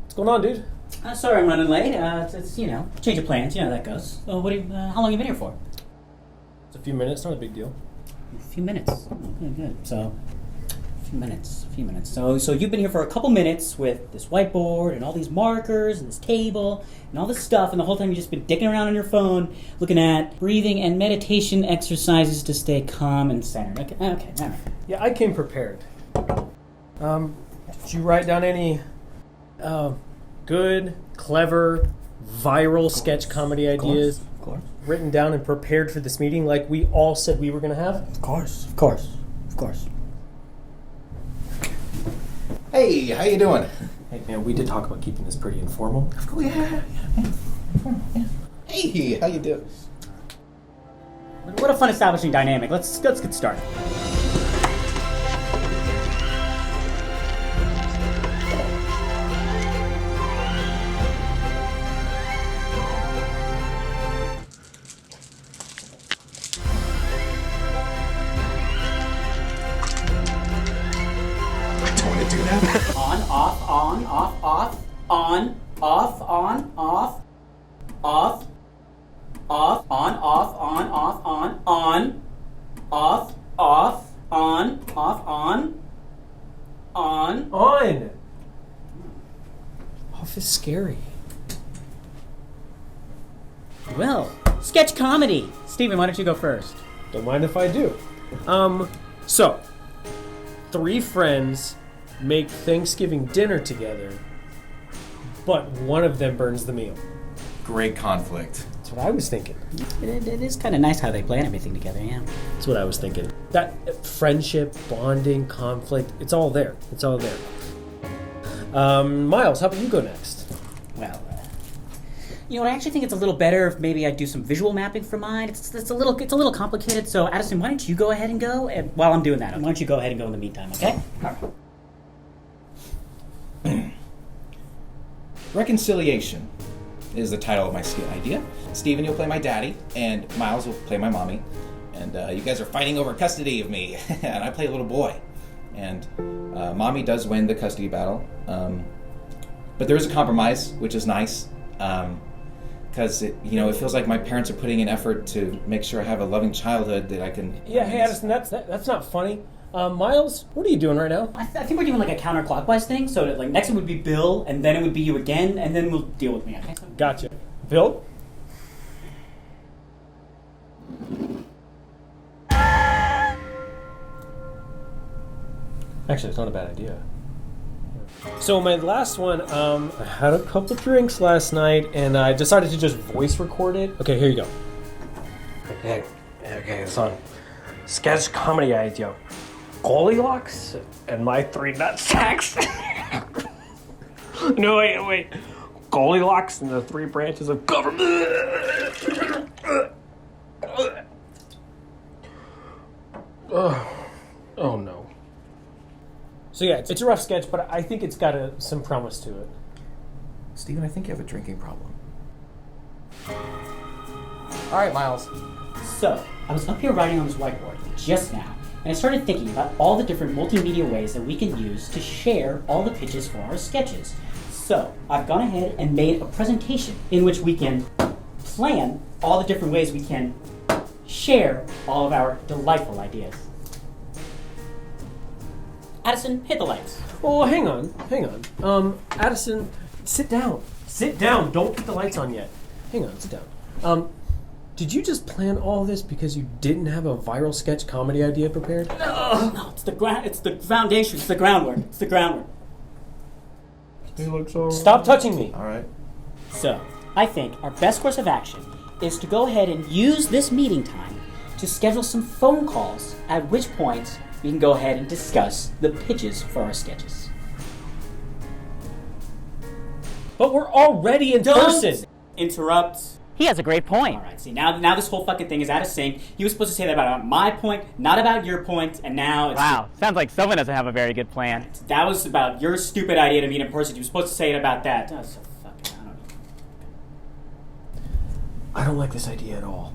What's going on, dude? Sorry I'm running late. It's change of plans. You know how that goes. How long have you been here for? It's a few minutes, not a big deal. A few minutes. Oh, good. So, a few minutes. So you've been here for a couple minutes with this whiteboard and all these markers and this table and all this stuff, and the whole time you've just been dicking around on your phone looking at breathing and meditation exercises to stay calm and centered. Okay, all right. Yeah, I came prepared. Did you write down any good, clever, viral sketch comedy ideas? Of course. Written down and prepared for this meeting like we all said we were going to have? Of course. Hey, how you doing? Hey, man, we did talk about keeping this pretty informal. Oh, yeah. Hey, how you doing? What a fun establishing dynamic. Let's get started. On, off, on, on, off, on, off, on, off, on, on. Off is scary. Well, sketch comedy. Steven, why don't you go first? Don't mind if I do. So, 3 friends make Thanksgiving dinner together, but one of them burns the meal. Great conflict. That's what I was thinking. It is kind of nice how they plan everything together, yeah. That's what I was thinking. That friendship, bonding, conflict, it's all there. Miles, how about you go next? Well, I actually think it's a little better if maybe I do some visual mapping for mine. It's a little complicated. So, Addison, why don't you go ahead and go? And while I'm doing that, why don't you go ahead and go in the meantime, okay? All right. Reconciliation is the title of my idea. Steven, you'll play my daddy, and Miles will play my mommy. And you guys are fighting over custody of me, and I play a little boy. And mommy does win the custody battle. But there is a compromise, which is nice. Because it feels like my parents are putting in effort to make sure I have a loving childhood that I can... Yeah, hey Addison, that's not funny. Miles, what are you doing right now? I think we're doing like a counterclockwise thing, so that like next it would be Bill, and then it would be you again, and then we'll deal with me, okay? Gotcha. Bill? Actually, it's not a bad idea. So my last one, I had a couple drinks last night, and I decided to just voice record it. Okay, here you go. Okay, it's on. Sketch comedy idea. Goldilocks and my 3 nutsacks. No, wait. Goldilocks and the 3 branches of government. Oh no. So yeah, it's a rough sketch, but I think it's got some promise to it. Steven, I think you have a drinking problem. All right, Miles. So, I was up here writing on this whiteboard just now, and I started thinking about all the different multimedia ways that we can use to share all the pitches for our sketches. So, I've gone ahead and made a presentation in which we can plan all the different ways we can share all of our delightful ideas. Addison, hit the lights. Oh, hang on. Addison, sit down. Don't put the lights on yet. Hang on, sit down. Did you just plan all this because you didn't have a viral sketch comedy idea prepared? No, it's the foundation, it's the groundwork. You look so... Stop touching me. All right. So, I think our best course of action is to go ahead and use this meeting time to schedule some phone calls, at which point we can go ahead and discuss the pitches for our sketches. But we're already in person. Interrupt. He has a great point. All right, see, now this whole fucking thing is out of sync. He was supposed to say that about my point, not about your point, and now it's... Wow, sounds like someone doesn't have a very good plan. That was about your stupid idea to meet in person. You were supposed to say it about that. Oh, so fucking... I don't like this idea at all.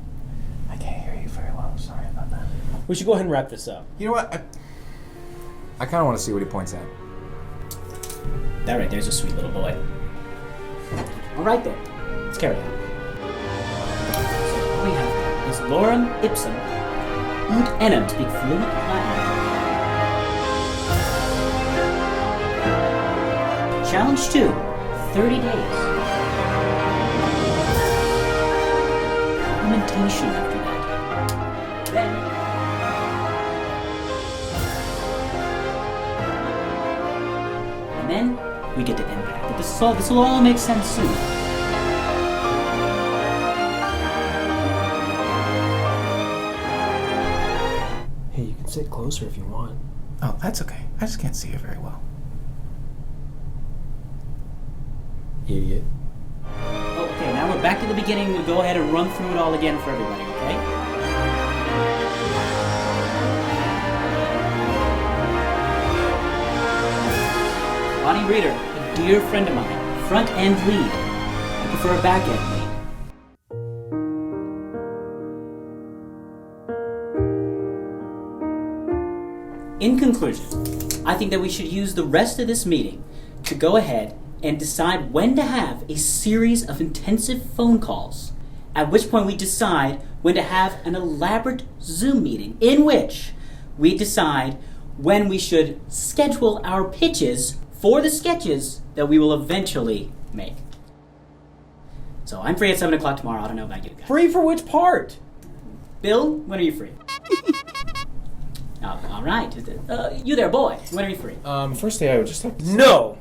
I can't hear you very well. I'm sorry about that. We should go ahead and wrap this up. You know what? I kind of want to see what he points at. That right there's a sweet little boy. Alright then, let's carry on. So what we have is lorem ipsum ut enim, speak fluent Latin. Challenge 2, 30 days. Implementation after that. And then we get to impact. But this will all make sense soon. Hey, you can sit closer if you want. Oh, that's okay. I just can't see you very well. Idiot. Okay, now we're back to the beginning. We'll go ahead and run through it all again for everybody, okay? Bonnie Reader, a dear friend of mine, front end lead. I prefer a back end lead. In conclusion, I think that we should use the rest of this meeting to go ahead and decide when to have a series of intensive phone calls, at which point we decide when to have an elaborate Zoom meeting in which we decide when we should schedule our pitches for the sketches that we will eventually make. So I'm free at 7 o'clock tomorrow. I don't know about you guys. Free for which part? Bill, when are you free? All right. You there, boy. When are you free? Firstly, I would just like to... No!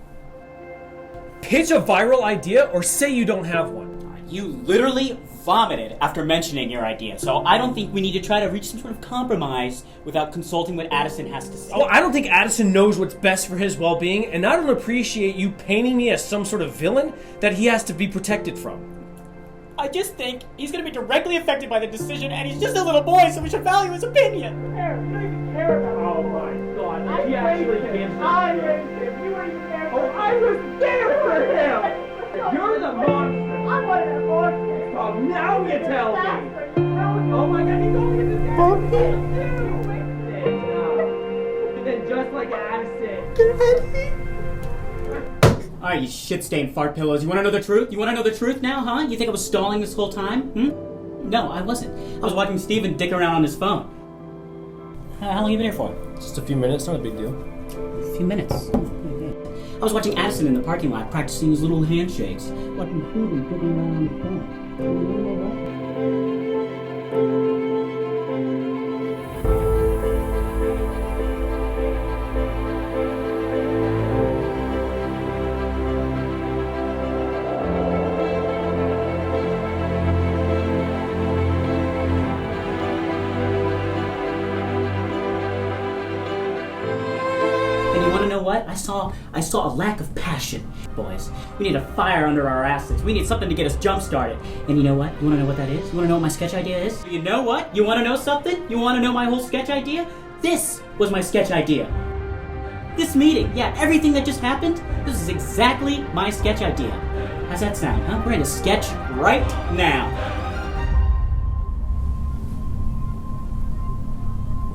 Pitch a viral idea or say you don't have one. You literally vomited after mentioning your idea, so I don't think we need to try to reach some sort of compromise without consulting what Addison has to say. Oh, I don't think Addison knows what's best for his well-being, and I don't appreciate you painting me as some sort of villain that he has to be protected from. I just think he's going to be directly affected by the decision, and he's just a little boy, so we should value his opinion. Oh my god, he actually can't. I raised him. You were even there. Oh, I was there for him. You're the monster. I wanted a monster. Oh, now you tell me. Oh my god, he told me to do. Then just like Addison. Alright, you shit-stained fart pillows. You want to know the truth? You want to know the truth now, huh? You think I was stalling this whole time? No, I wasn't. I was watching Steven dick around on his phone. How long have you been here for? Just a few minutes, not a big deal. A few minutes. I was watching Addison in the parking lot practicing his little handshakes. Watching Steven dick around on his phone. What? I saw a lack of passion. Boys, we need a fire under our asses. We need something to get us jump-started. And you know what? You want to know what that is? You want to know what my sketch idea is? You know what? You want to know something? You want to know my whole sketch idea? This was my sketch idea. This meeting, yeah, everything that just happened, this is exactly my sketch idea. How's that sound, huh? We're going to sketch right now.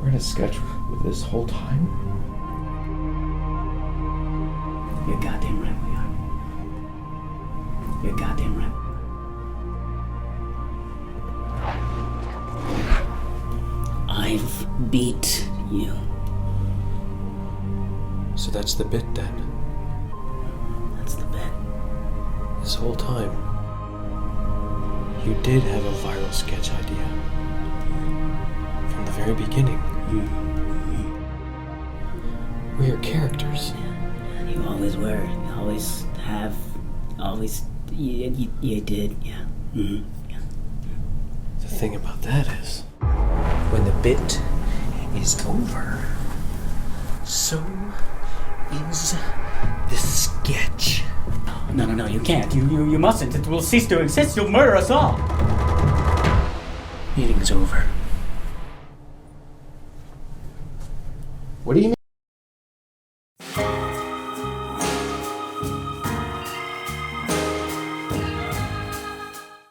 We're in a sketch with this whole time? You're goddamn right we are. You're goddamn right. I've beat you. So that's the bit then. That's the bet. This whole time, you did have a viral sketch idea. From the very beginning. We're your characters. You always were. You always have. Always. You did, yeah. Mm-hmm. Yeah. The thing about that is, when the bit is over, so is the sketch. No, you can't. You mustn't. It will cease to exist. You'll murder us all. Meeting's over.